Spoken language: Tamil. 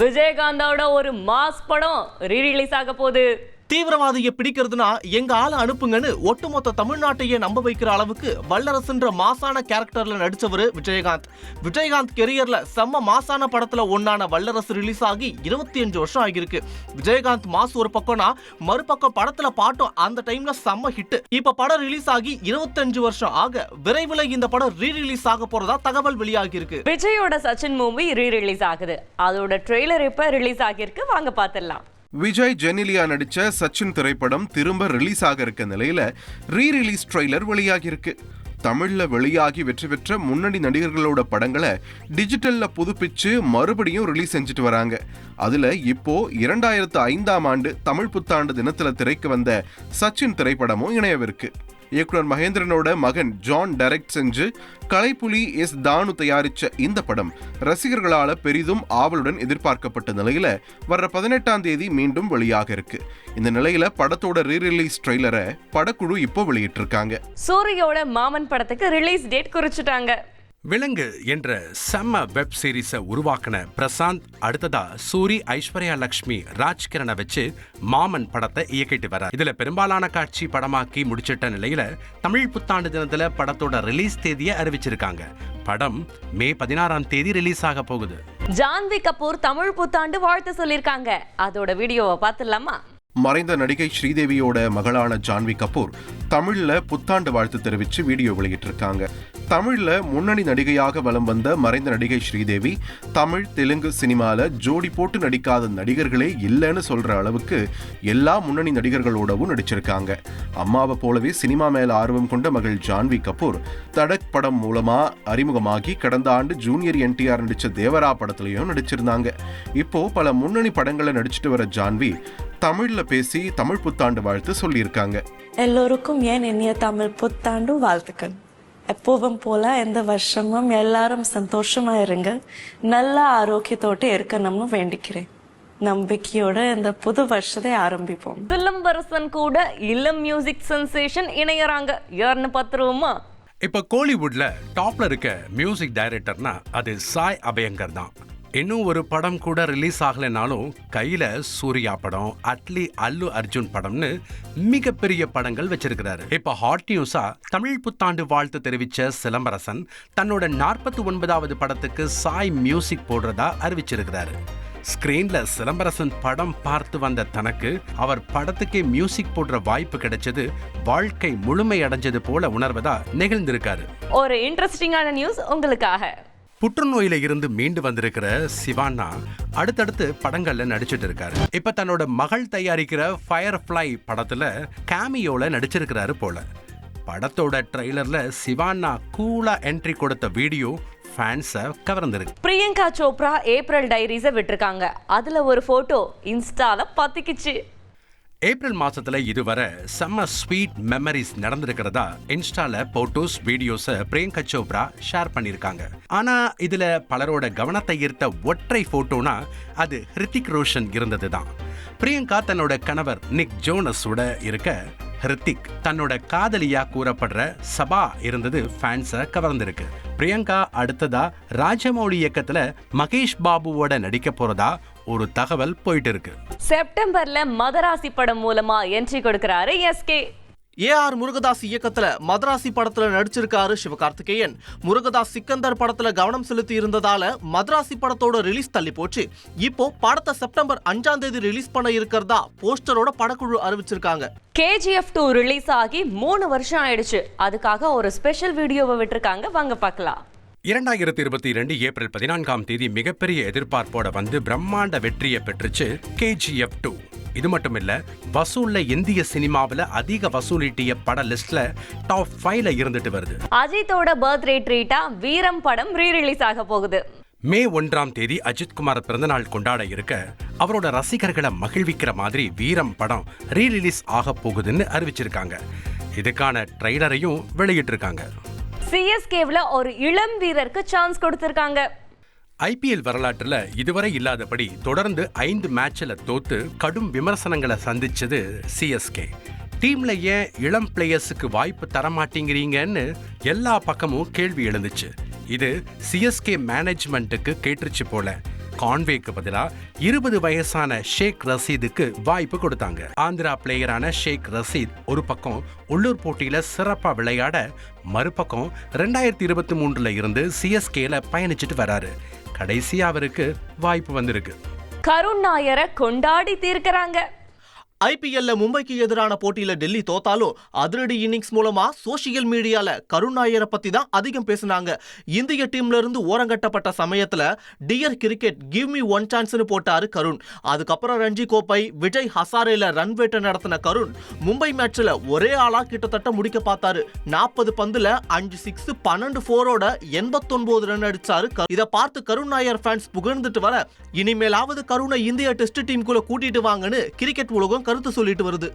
விஜயகாந்தோட ஒரு மாஸ் படம் ரீரிலீஸ் ஆக போகுது. தீவிரவாதியை பிடிக்கிறதுனா எங்க ஆளை அனுப்புங்கன்னு ஒட்டுமொத்த தமிழ்நாட்டையே நம்ப வைக்கிற அளவுக்கு வல்லரசுன்ற மாசான கேரக்டர்ல நடிச்சவரு விஜயகாந்த். விஜயகாந்த் கெரியர்ல செம்ம மாசான படத்துல ஒன்னான வல்லரசு ரிலீஸ் ஆகி 25 வருஷம் ஆகியிருக்கு. விஜயகாந்த் மாஸ் ஒரு பக்கம்னா மறுபக்கம் படத்துல பாட்டும் அந்த டைம்ல செம்ம ஹிட். இப்ப படம் ரிலீஸ் ஆகி 25 வருஷம் ஆக விரைவில் இந்த படம் ரீரிலீஸ் ஆக போறதா தகவல் வெளியாகி இருக்கு. விஜயோட சச்சின் மூவி ரீரிலீஸ் ஆகுது. அதோட ட்ரெய்லர் இப்ப ரிலீஸ் ஆகியிருக்கு, வாங்க பாத்துடலாம். விஜய் ஜெனிலியா நடிச்ச சச்சின் திரைப்படம் திரும்ப ரிலீஸ் ஆக இருக்க நிலையில ரீரிலீஸ் ட்ரெய்லர் வெளியாகி இருக்கு. தமிழ்ல வெளியாகி வெற்றி பெற்ற முன்னணி நடிகர்களோட படங்களை டிஜிட்டல்ல புதுப்பிச்சு மறுபடியும் ரிலீஸ் செஞ்சுட்டு வராங்க. அதுல இப்போ 2005ஆம் ஆண்டு தமிழ் புத்தாண்டு தினத்துல திரைக்கு வந்த சச்சின் திரைப்படமும் இணையவிருக்கு. இயக்குனர் மகேந்திரனோட மகன் ஜான் டைரக்ட் செஞ்சு கலைப்புலி எஸ் தானு தயாரிச்ச இந்த படம் ரசிகர்களால பெரிதும் ஆவலுடன் எதிர்பார்க்கப்பட்ட நிலையில வர்ற 18ஆம் தேதி மீண்டும் வெளியாக இருக்கு. இந்த நிலையில படத்தோட ரீரிலீஸ் ட்ரெய்லரை படக்குழு இப்போ வெளியிட்டிருக்காங்க. சூரியோட மாமன் படத்துக்கு ரிலீஸ் டேட் குறிச்சிட்டாங்க. விலங்கு என்ற செம்ம வெப் சீரிஸை உருவாக்கின பிரசாந்த் அடுத்ததா சூரி, ஐஸ்வர்யா லட்சுமி, ராஜ்கிரணை வச்சு மாமன் படத்தை இயக்கிட்டு வர. இதுல பெரும்பாலான காட்சி படமாக்கி முடிச்சிட்ட நிலையில தமிழ் புத்தாண்டு தினத்துல படத்தோட ரிலீஸ் தேதியை அறிவிச்சிருக்காங்க. படம் மே 16ஆம் தேதி ரிலீஸ் ஆக போகுது. ஜான்வி கபூர் தமிழ் புத்தாண்டு வாழ்த்து சொல்லிருக்காங்க. அதோட வீடியோவை பார்த்துடலாமா? மறைந்த நடிகை ஸ்ரீதேவியோட மகளான ஜான்வி கபூர் தமிழ்ல புத்தாண்டு வாழ்த்து தெரிவிச்சு வீடியோ வெளியிட்டிருக்காங்க. தமிழ்ல முன்னணி நடிகையாக வலம் வந்த மறைந்த நடிகை ஸ்ரீதேவி தமிழ், தெலுங்கு சினிமால ஜோடி போட்டு நடிக்காத நடிகர்களே இல்லைன்னு சொல்ற அளவுக்கு எல்லா முன்னணி நடிகர்களோடவும் நடிச்சிருக்காங்க. அம்மாவை போலவே சினிமா மேல ஆர்வம் கொண்ட மகள் ஜான்வி கபூர் தடக் படம் மூலமா அறிமுகமாகி கடந்த ஆண்டு ஜூனியர் என்டிஆர் நடிச்ச தேவரா படத்திலையும் நடிச்சிருந்தாங்க. இப்போ பல முன்னணி படங்களை நடிச்சிட்டு வர ஜான்வி தமிழ்ல பேசி தமிழ் புத்தாண்டு வாழ்த்து சொல்லியிருக்காங்க. எல்லோருக்கும் ஏன் இனிய தமிழ் புத்தாண்டு வாழ்த்துக்கள். எப்போவும் போல எந்த வருஷமும் எல்லாரும் சந்தோஷமா இருங்க, நல்ல ஆரோக்கியத்தோடு இருக்கணும்னு வேண்டிக்கிறேன். நம்பிக்கையோட இந்த புது வருஷத்தை ஆரம்பிப்போம். சிலம்பரசன் கூட இளம் மியூசிக் சென்சேஷன் இணையறாங்க. யாருன்னு பார்த்துருவோமா? இப்ப கோலிவுட்ல டாப்ல இருக்க மியூசிக் டைரக்டர்னா அது சாய் அபயங்கர் தான். இன்னும் ஒரு படம் கூட ரிலீஸ் ஆகலைனாலும் கையில சூர்யா படம், அட்லி, அல்லு அர்ஜுன் படம்னு மிகப்பெரிய படங்கள் வச்சிருக்கிறாரு. இப்ப ஹாட் நியூஸா தமிழ் புத்தாண்டு வாழ்த்து தெரிவிச்ச சிலம்பரசன் தன்னோட 49வது படத்துக்கு சாய் மியூசிக் போடுறதா அறிவிச்சிருக்கிறாரு. ஸ்கிரீன்ல சிலம்பரசன் படம் பார்த்து வந்த தனக்கு அவர் படத்துக்கே மியூசிக் போடுற வாய்ப்பு கிடைச்சது வாழ்க்கை முழுமை அடைஞ்சது போல உணர்வதா நெகிழ்ந்திருக்காரு. ஒரு இன்ட்ரெஸ்டிங்கான நியூஸ் உங்களுக்காக. புற்றுநோயில இருந்து மீண்டு வந்திருக்கிற சிவானா அடுத்தடுத்து படங்கள்ல நடிச்சிட்டு இருக்காரு. இப்ப தன்னோட மகள் தயாரிக்கிற ஃபயர்ஃப்ளை படத்துல கேமியோல நடிச்சிருக்கிறாரு போல. படத்தோட ட்ரெய்லர்ல சிவானா கூலா என்ட்ரி கொடுத்த வீடியோ ஃபேன்ஸை கவர்ந்திருக்கு. பிரியங்கா சோப்ரா ஏப்ரல் டைரிஸை விட்டுருக்காங்க. அதுல ஒரு போட்டோ இன்ஸ்டால பத்திக்கிச்சு. ஏப்ரல் மாசத்துல இதுவரை செம்ம ஸ்வீட் மெமரிஸ் நடந்திருக்கிறதா இன்ஸ்டால போட்டோஸ், வீடியோஸை பிரியங்கா சோப்ரா ஷேர் பண்ணியிருக்காங்க. ஆனா இதுல பலரோட கவனத்தை ஈர்த்த ஒற்றை போட்டோனா அது ஹிருத்திக் ரோஷன் இருந்தது தான். பிரியங்கா தன்னோட கணவர் நிக் ஜோனஸோட இருக்க, ஹிருத்திக் தன்னோட காதலியா கூறப்படுற சபா இருந்தது ஃபேன்ஸை கவர்ந்திருக்கு. பிரியங்கா அடுத்ததா ராஜமௌலி இயக்கத்துல மகேஷ் பாபுவோட நடிக்க போறதா ஒரு தகவல் போயிட்டு இருக்கு. செப்டம்பர்ல மதராசி படம் மூலமா என்ட்ரி கொடுக்கிறாரு எஸ்கே. ஏஆர் முருகதாஸ் இயக்கத்துல மதராசி படத்துல நடிச்சிருக்காரு சிவகார்த்திகேயன். முருகதாஸ் சிக்கந்தர் படத்துல கவனம் செலுத்தி இருந்ததால மதராசி படத்தோட ரிலீஸ் தள்ளி போச்சு. இப்போ படத்தை செப்டம்பர் 5ஆம் தேதி ரிலீஸ் பண்ண இருக்கிறதா போஸ்டரோட படக்குழு அறிவிச்சிருக்காங்க. KGF 2 ரிலீஸ் ஆகி 3 வருஷம் ஆயிடுச்சு. அதுக்காக ஒரு ஸ்பெஷல் வீடியோவை விட்டுருக்காங்க, வாங்க பார்க்கலாம். 2022 ஏப்ரல் 14ஆம் தேதி மிகப்பெரிய எதிர்பார்ப்போட வந்து பிரம்மாண்ட வெற்றியை பெற்றுச்சு KGF 2. இது மட்டும் இல்ல, வசூல்ல இந்திய சினிமாவில அதிக வசூலிட்டிய பட லிஸ்ட்ல டாப் 5ல இருந்துட்டு வருது. அஜித்தோட பர்த்டே ட்ரீட்டா வீரம் படம் ரீரிலீஸ் ஆக போகுது. மே 1ஆம் தேதி அஜித்குமார் பிறந்தநாள் கொண்டாட இருக்க, அவரோட ரசிகர்களை மகிழ்விக்கிற மாதிரி வீரம் படம் ரீரிலீஸ் ஆக போகுதுன்னு அறிவிச்சிருக்காங்க. இதுக்கான ட்ரெய்லரையும் வெளியிட்டிருக்காங்க. CSKல ஒரு இளம் வீரருக்கு சான்ஸ் கொடுத்திருக்காங்க. IPL வரலாற்றுல இதுவரை இல்லாதபடி தொடர்ந்து 5 மேட்ச்ல தோத்து கடும் விமர்சனங்களை சந்திச்சது CSK. டீம்ல ஏன் இளம் பிளேயர்ஸுக்கு வாய்ப்பு தர மாட்டேங்கிறீங்கன்னு எல்லா பக்கமும் கேள்வி எழுந்துச்சு. இது CSK மேனேஜ்மெண்ட்டுக்கு கேட்டுருச்சு போல. கான்வேக்கு பதிலா 20 வயசான ஷேக் ரசீதுக்கு வாய்ப்பு கொடுத்தாங்க. ஆந்திரா பிளேயரான ஷேக் ரசீத் ஒரு பக்கம் உள்ளூர் போட்டியில சிறப்பா விளையாட, மறுபக்கம் 2023 இருந்து சிஎஸ்கேல பயணிச்சுட்டு வராரு. கடைசியா அவருக்கு வாய்ப்பு வந்திருக்கு. கருண் நாயரை கொண்டாடி தீர்க்கறாங்க. ஐபிஎல்ல மும்பைக்கு எதிரான போட்டியில டெல்லி தோத்தாலும் அதிரடி இன்னிங்ஸ் மூலமா சோசியல் மீடியால கருண் நாயரை பத்தி தான் அதிகம் பேசினாங்க. இந்திய டீம்ல இருந்து ஓரங்கட்டப்பட்ட சமயத்துல dear cricket give me one சான்ஸ்னு போட்டாரு கருண். அதுக்கப்புறம் ரஞ்சி கோப்பை, விஜய் ஹசாரேல ரன் வேட்டை நடத்தின கருண் மும்பை மேட்ச்ல ஒரே ஆளா கிட்டத்தட்ட முடிக்க பார்த்தாரு. 40 பந்துல 5 6 12 4ஓட 89 ரன் அடிச்சாரு. இதை பார்த்து கருண் நாயர் ஃபேன்ஸ் புகழ்ந்துட்டு வர, இனிமேலாவது கருணை இந்திய டெஸ்ட் டீமுக்குள்ள கூட்டிட்டு வாங்கன்னு கிரிக்கெட் உலகம் கருத்து சொல்லிட்டு வருது.